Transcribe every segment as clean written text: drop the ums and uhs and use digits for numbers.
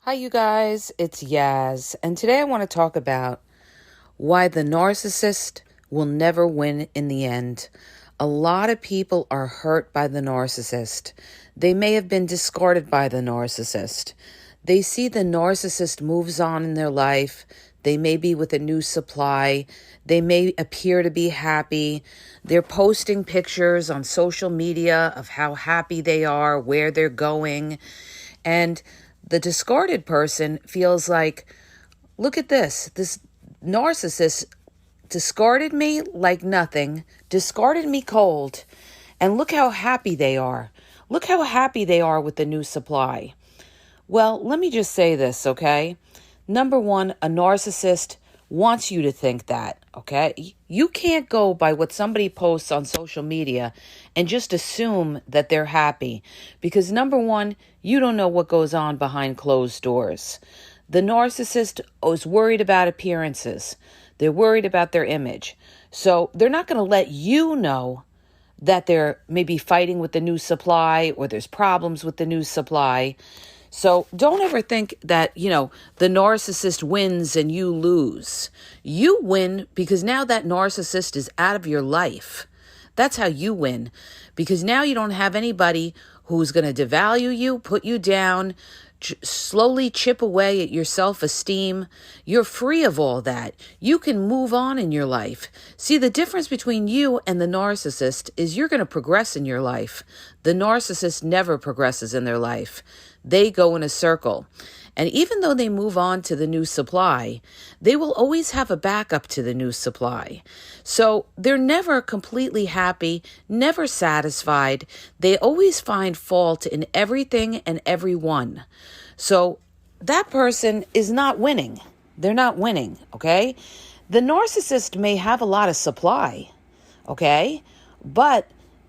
Hi, you guys. It's Yaz, and today I want to talk about why the narcissist will never win in the end. A lot of people are hurt by the narcissist. They may have been discarded by the narcissist. They see the narcissist moves on in their life. They may be with a new supply. They may appear to be happy. They're posting pictures on social media of how happy they are, where they're going. And the discarded person feels like, look at this. This narcissist discarded me like nothing, discarded me cold, and look how happy they are. Look how happy they are with the new supply. Well, let me just say this, okay? Number one, a narcissist wants you to think that, okay? You can't go by what somebody posts on social media and just assume that they're happy. Because number one, you don't know what goes on behind closed doors. The narcissist is worried about appearances. They're worried about their image. So they're not going to let you know that they're maybe fighting with the new supply or there's problems with the new supply. So don't ever think that, the narcissist wins and you lose. You win because now that narcissist is out of your life. That's how you win. Because now you don't have anybody who's going to devalue you, put you down, slowly chip away at your self-esteem. You're free of all that. You can move on in your life. See, the difference between you and the narcissist is you're going to progress in your life. The narcissist never progresses in their life. They go in a circle. And even though they move on to the new supply, they will always have a backup to the new supply. So they're never completely happy, never satisfied. They always find fault in everything and everyone. So that person is not winning. They're not winning, okay? The narcissist may have a lot of supply, okay? But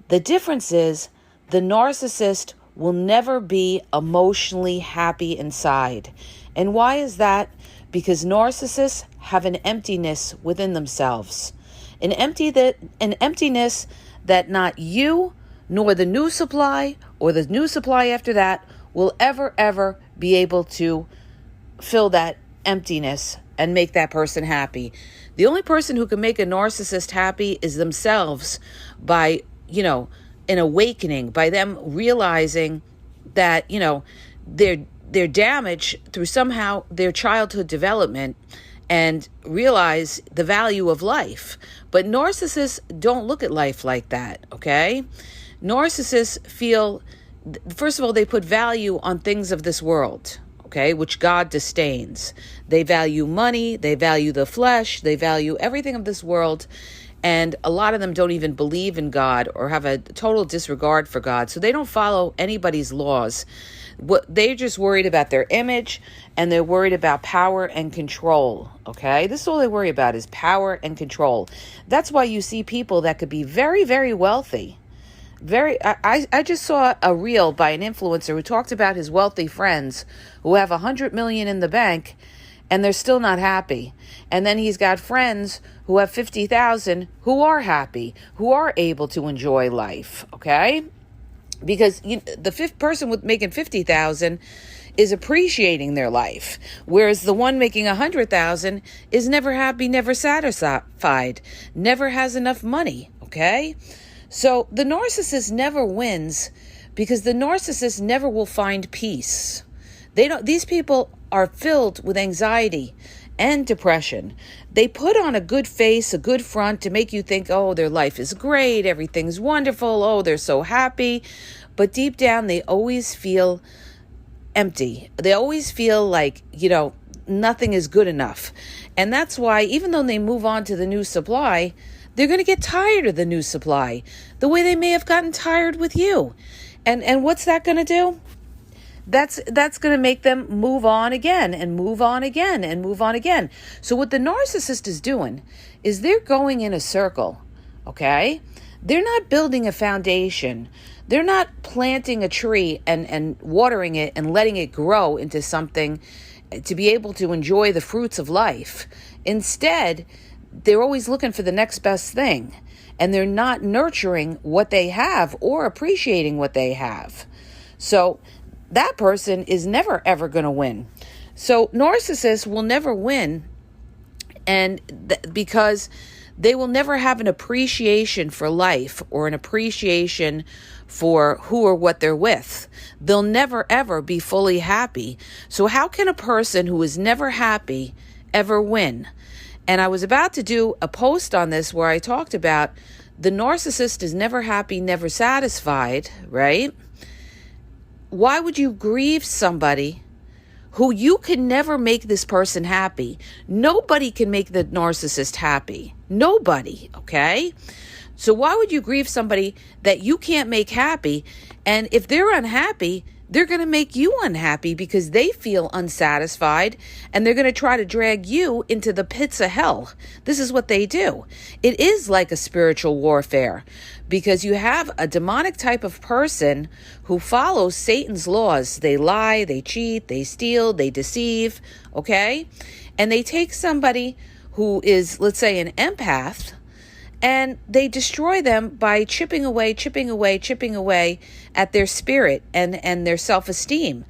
the difference is the narcissist will never be emotionally happy inside. And why is that? Because narcissists have an emptiness within themselves. An emptiness that not you, nor the new supply, or the new supply after that, will ever be able to fill that emptiness and make that person happy. The only person who can make a narcissist happy is themselves by, an awakening, by them realizing that, they're damaged through somehow their childhood development and realize the value of life. But narcissists don't look at life like that, okay? Narcissists feel, first of all, they put value on things of this world, okay, which God disdains. They value money, they value the flesh, they value everything of this world. And a lot of them don't even believe in God or have a total disregard for God. So they don't follow anybody's laws. They're just worried about their image, and they're worried about power and control. Okay? This is all they worry about is power and control. That's why you see people that could be very, very wealthy. I just saw a reel by an influencer who talked about his wealthy friends who have 100 million in the bank and they're still not happy. And then he's got friends who have 50,000 who are happy, who are able to enjoy life, okay? Because the fifth person with making 50,000 is appreciating their life, whereas the one making 100,000 is never happy, never satisfied, never has enough money, okay? So the narcissist never wins because the narcissist never will find peace. These people are filled with anxiety and depression. They put on a good face, a good front to make you think, oh, their life is great, everything's wonderful, oh, they're so happy. But deep down, they always feel empty. They always feel like, nothing is good enough. And that's why, even though they move on to the new supply, they're going to get tired of the new supply, the way they may have gotten tired with you. And what's that going to do? That's going to make them move on again and move on again and move on again. So what the narcissist is doing is they're going in a circle, okay? They're not building a foundation. They're not planting a tree and watering it and letting it grow into something to be able to enjoy the fruits of life. Instead, they're always looking for the next best thing, and they're not nurturing what they have or appreciating what they have. So that person is never, ever going to win. So narcissists will never win, and because they will never have an appreciation for life or an appreciation for who or what they're with. They'll never ever be fully happy. So how can a person who is never happy ever win? And I was about to do a post on this where I talked about the narcissist is never happy, never satisfied, right? Why would you grieve somebody who you can never make this person happy? Nobody can make the narcissist happy. Nobody, okay? So why would you grieve somebody that you can't make happy? And if they're unhappy, they're going to make you unhappy because they feel unsatisfied, and they're going to try to drag you into the pits of hell. This is what they do. It is like a spiritual warfare because you have a demonic type of person who follows Satan's laws. They lie, they cheat, they steal, they deceive, okay? And they take somebody who is, let's say, an empath, and they destroy them by chipping away at their spirit and their self-esteem.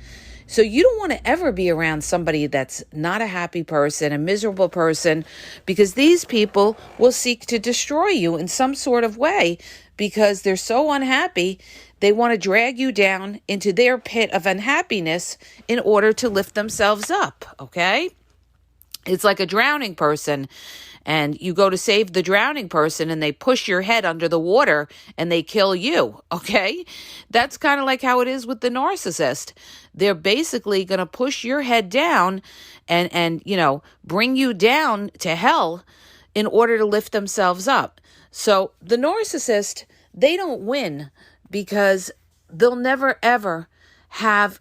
So you don't want to ever be around somebody that's not a happy person, a miserable person, because these people will seek to destroy you in some sort of way because they're so unhappy. They want to drag you down into their pit of unhappiness in order to lift themselves up, okay? It's like a drowning person, and you go to save the drowning person and they push your head under the water and they kill you, okay? That's kind of like how it is with the narcissist. They're basically going to push your head down and bring you down to hell in order to lift themselves up. So the narcissist, they don't win because they'll never ever have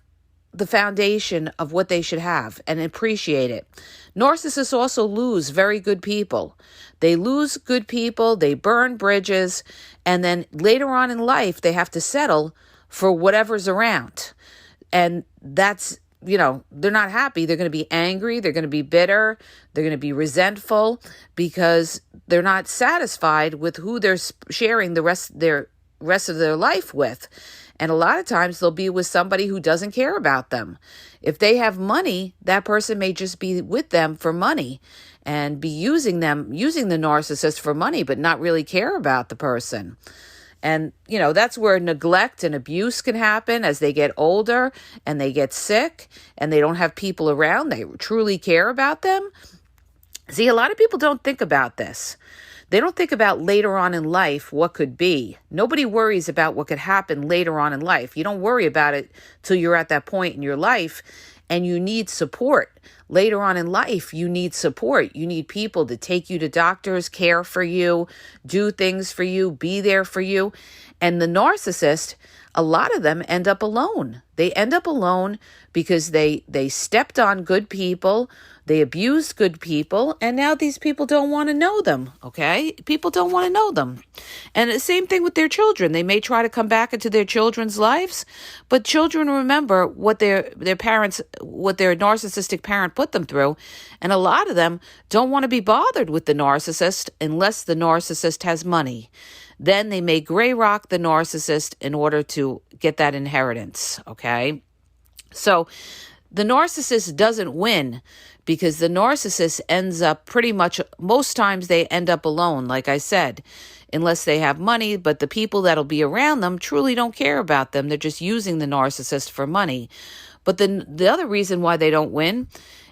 the foundation of what they should have and appreciate it. Narcissists also lose very good people. They lose good people, they burn bridges, and then later on in life, they have to settle for whatever's around. And that's, they're not happy. They're going to be angry. They're going to be bitter. They're going to be resentful because they're not satisfied with who they're sharing the rest of their life with. And a lot of times they'll be with somebody who doesn't care about them. If they have money, that person may just be with them for money and be using the narcissist for money, but not really care about the person. And, that's where neglect and abuse can happen as they get older and they get sick and they don't have people around. They truly care about them. See, a lot of people don't think about this. They don't think about later on in life what could be. Nobody worries about what could happen later on in life. You don't worry about it till you're at that point in your life, and you need support. Later on in life, you need support. You need people to take you to doctors, care for you, do things for you, be there for you. And the narcissist, a lot of them end up alone. They end up alone because they stepped on good people, they abused good people, and now these people don't want to know them, okay? People don't want to know them. And the same thing with their children. They may try to come back into their children's lives, but children remember what their parents, what their narcissistic parent put them through, and a lot of them don't want to be bothered with the narcissist unless the narcissist has money. Then they may gray rock the narcissist in order to get that inheritance, okay? So the narcissist doesn't win because the narcissist ends up pretty much, most times they end up alone, like I said, unless they have money, but the people that'll be around them truly don't care about them. They're just using the narcissist for money. But the other reason why they don't win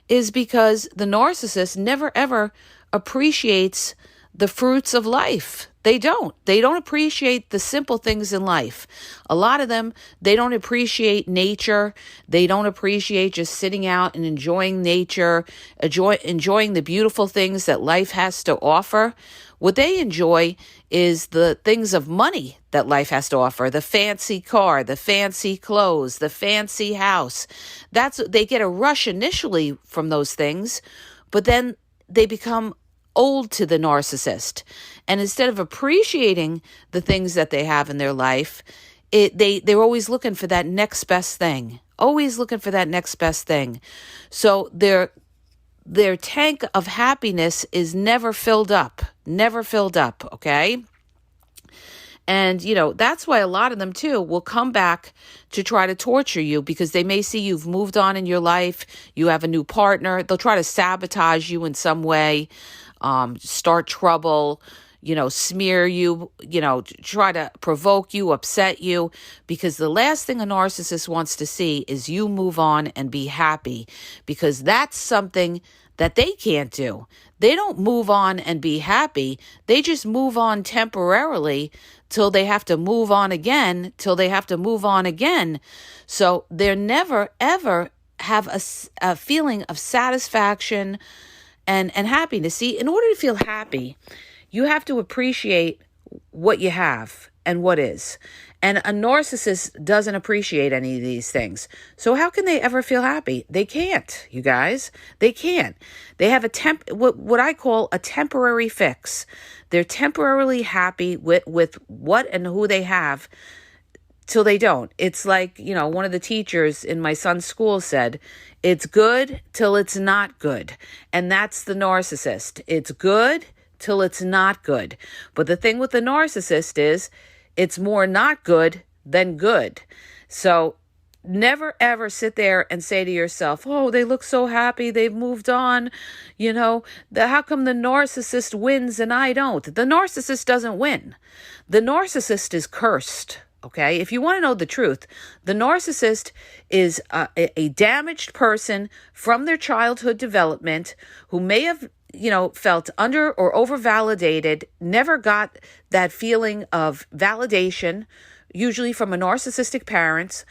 is because the narcissist never ever appreciates the fruits of life. They don't appreciate the simple things in life. A lot of them, they don't appreciate nature. They don't appreciate just sitting out and enjoying nature, enjoying the beautiful things that life has to offer. What they enjoy is the things of money that life has to offer, the fancy car, the fancy clothes, the fancy house. They get a rush initially from those things, but then they become old to the narcissist. And instead of appreciating the things that they have in their life, they're always looking for that next best thing, So their tank of happiness is never filled up, okay? And, that's why a lot of them too will come back to try to torture you because they may see you've moved on in your life. You have a new partner. They'll try to sabotage you in some way, start trouble, smear you, try to provoke you, upset you, because the last thing a narcissist wants to see is you move on and be happy, because that's something that they can't do. They don't move on and be happy. They just move on temporarily till they have to move on again, So they're never, ever have a feeling of satisfaction and happiness. See, in order to feel happy, you have to appreciate what you have and what is. And a narcissist doesn't appreciate any of these things. So how can they ever feel happy? They can't, you guys. They can't. They have what I call a temporary fix. They're temporarily happy with what and who they have till they don't. It's like, one of the teachers in my son's school said, it's good till it's not good. And that's the narcissist. It's good till it's not good. But the thing with the narcissist is it's more not good than good. So never ever sit there and say to yourself, oh, they look so happy, they've moved on. How come the narcissist wins and I don't? The narcissist doesn't win. The narcissist is cursed. Okay, if you want to know the truth, the narcissist is a damaged person from their childhood development who may have, felt under or over-validated, never got that feeling of validation, usually from a narcissistic parent.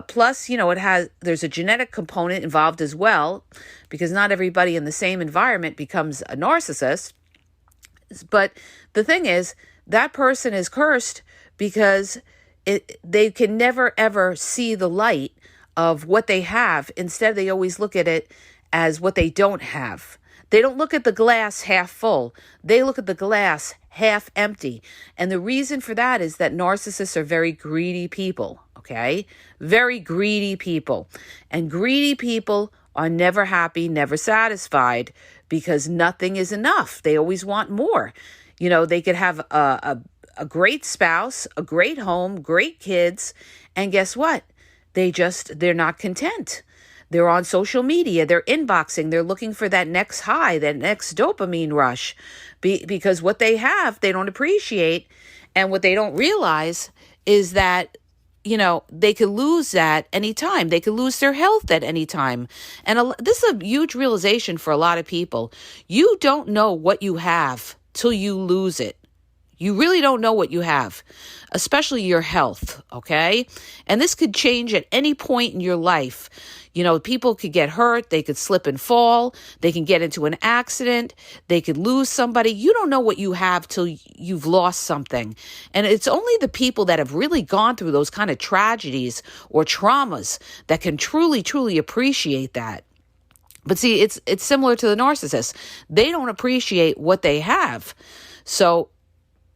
Plus, there's a genetic component involved as well, because not everybody in the same environment becomes a narcissist. But the thing is, that person is cursed because they can never, ever see the light of what they have. Instead, they always look at it as what they don't have. They don't look at the glass half full. They look at the glass half empty. And the reason for that is that narcissists are very greedy people, okay? Very greedy people. And greedy people are never happy, never satisfied, because nothing is enough. They always want more. They could have a great spouse, a great home, great kids, and guess what? They're not content. They're on social media, they're inboxing, they're looking for that next high, that next dopamine rush, because what they have, they don't appreciate. And what they don't realize is that, they could lose that anytime. They could lose their health at any time. And this is a huge realization for a lot of people. You don't know what you have till you lose it. You really don't know what you have, especially your health, okay? And this could change at any point in your life. People could get hurt, they could slip and fall, they can get into an accident, they could lose somebody. You don't know what you have till you've lost something. And it's only the people that have really gone through those kind of tragedies or traumas that can truly, truly appreciate that. But see, it's similar to the narcissist. They don't appreciate what they have. So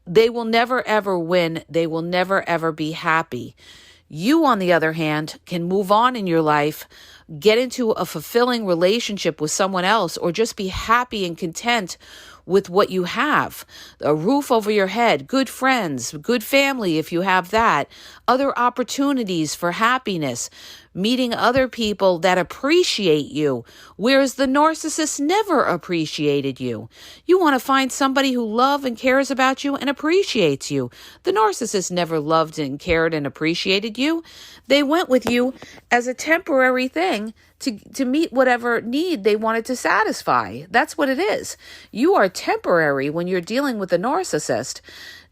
they will never, ever win. They will never, ever be happy. You, on the other hand, can move on in your life, get into a fulfilling relationship with someone else, or just be happy and content with what you have. A roof over your head, good friends, good family if you have that, other opportunities for happiness, meeting other people that appreciate you, whereas the narcissist never appreciated you. You want to find somebody who loves and cares about you and appreciates you. The narcissist never loved and cared and appreciated you. They went with you as a temporary thing to meet whatever need they wanted to satisfy. That's what it is. You are temporary when you're dealing with a narcissist.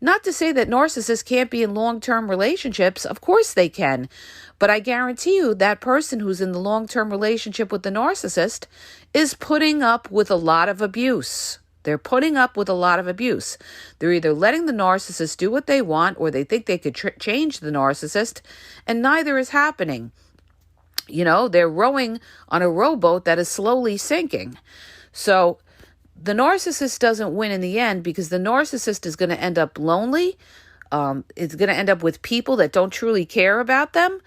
Not to say that narcissists can't be in long-term relationships. Of course they can. But I guarantee you that person who's in the long-term relationship with the narcissist is putting up with a lot of abuse. They're putting up with a lot of abuse. They're either letting the narcissist do what they want, or they think they could change the narcissist, and neither is happening. They're rowing on a rowboat that is slowly sinking. So the narcissist doesn't win in the end, because the narcissist is going to end up lonely. It's going to end up with people that don't truly care about them.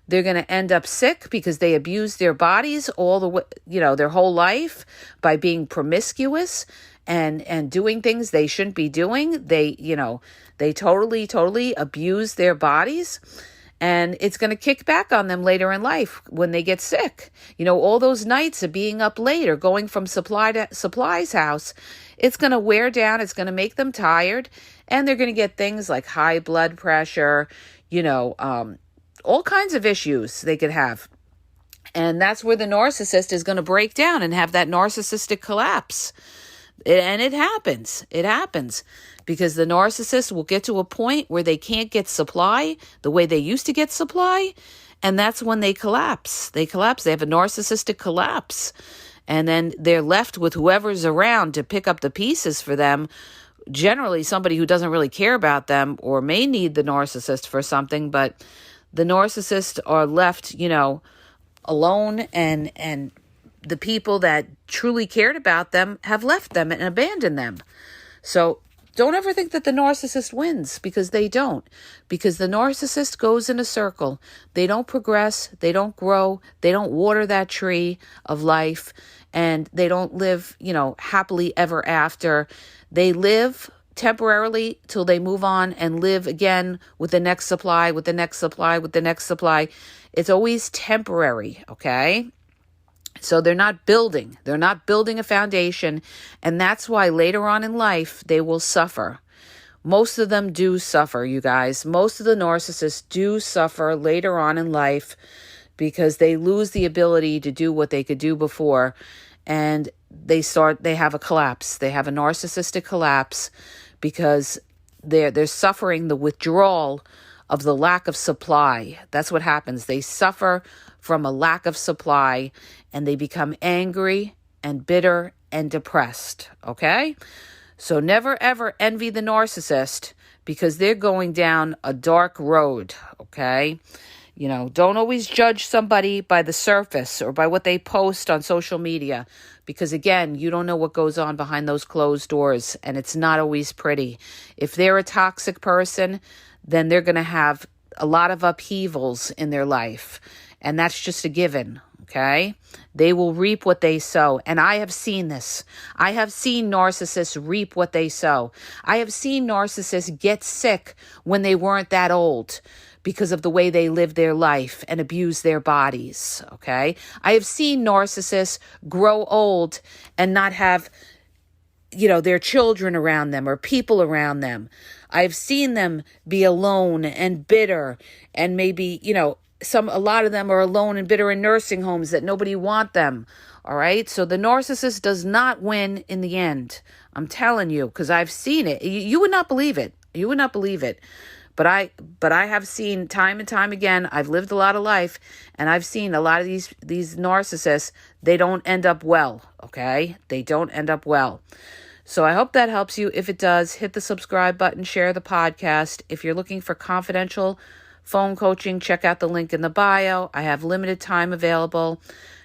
They're going to end up sick because they abuse their bodies all the way, their whole life by being promiscuous. and doing things they shouldn't be doing. They totally abuse their bodies. And it's going to kick back on them later in life when they get sick. All those nights of being up late or going from supply's house, it's going to wear down. It's going to make them tired. And they're going to get things like high blood pressure, all kinds of issues they could have. And that's where the narcissist is going to break down and have that narcissistic collapse. And it happens. It happens because the narcissist will get to a point where they can't get supply the way they used to get supply. And that's when they collapse. They collapse. They have a narcissistic collapse. And then they're left with whoever's around to pick up the pieces for them. Generally, somebody who doesn't really care about them or may need the narcissist for something. But the narcissists are left, alone, and the people that truly cared about them have left them and abandoned them. So don't ever think that the narcissist wins, because they don't. Because the narcissist goes in a circle. They don't progress. They don't grow. They don't water that tree of life. And they don't live, happily ever after. They live temporarily till they move on and live again with the next supply, with the next supply, with the next supply. It's always temporary, okay? So they're not building a foundation, and that's why later on in life they will suffer. Most of them do suffer, you guys. Most of the narcissists do suffer later on in life because they lose the ability to do what they could do before, and they have a collapse. They have a narcissistic collapse because they're suffering the withdrawal of the lack of supply. That's what happens. They suffer from a lack of supply, and they become angry and bitter and depressed, okay? So never ever envy the narcissist, because they're going down a dark road, okay? Don't always judge somebody by the surface or by what they post on social media, because again, you don't know what goes on behind those closed doors, and it's not always pretty. If they're a toxic person, then they're going to have a lot of upheavals in their life. And that's just a given, okay? They will reap what they sow. And I have seen this. I have seen narcissists reap what they sow. I have seen narcissists get sick when they weren't that old because of the way they live their life and abuse their bodies, okay? I have seen narcissists grow old and not have their children around them or people around them. I've seen them be alone and bitter, and maybe, a lot of them are alone and bitter in nursing homes that nobody want them. All right. So the narcissist does not win in the end. I'm telling you, because I've seen it. You would not believe it. You would not believe it. But I have seen time and time again. I've lived a lot of life, and I've seen a lot of these narcissists. They don't end up well. Okay. They don't end up well. So I hope that helps you. If it does, hit the subscribe button, share the podcast. If you're looking for confidential phone coaching, check out the link in the bio. I have limited time available.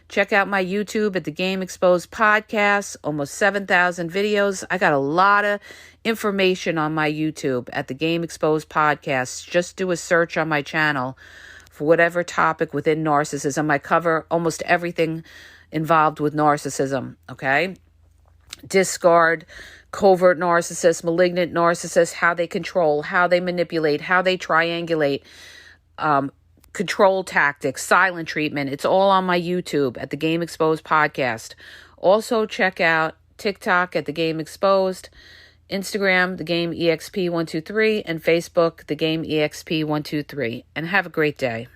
Check out my YouTube at the Game Exposed Podcast, almost 7,000 videos. I got a lot of information on my YouTube at the Game Exposed Podcast. Just do a search on my channel for whatever topic within narcissism. I cover almost everything involved with narcissism, okay? Discard, covert narcissists, malignant narcissists, how they control, how they manipulate, how they triangulate, control tactics, silent treatment. It's all on my YouTube at the Game Exposed Podcast. Also check out TikTok at the Game Exposed, Instagram, the Game EXP123, and Facebook, the Game EXP123. And have a great day.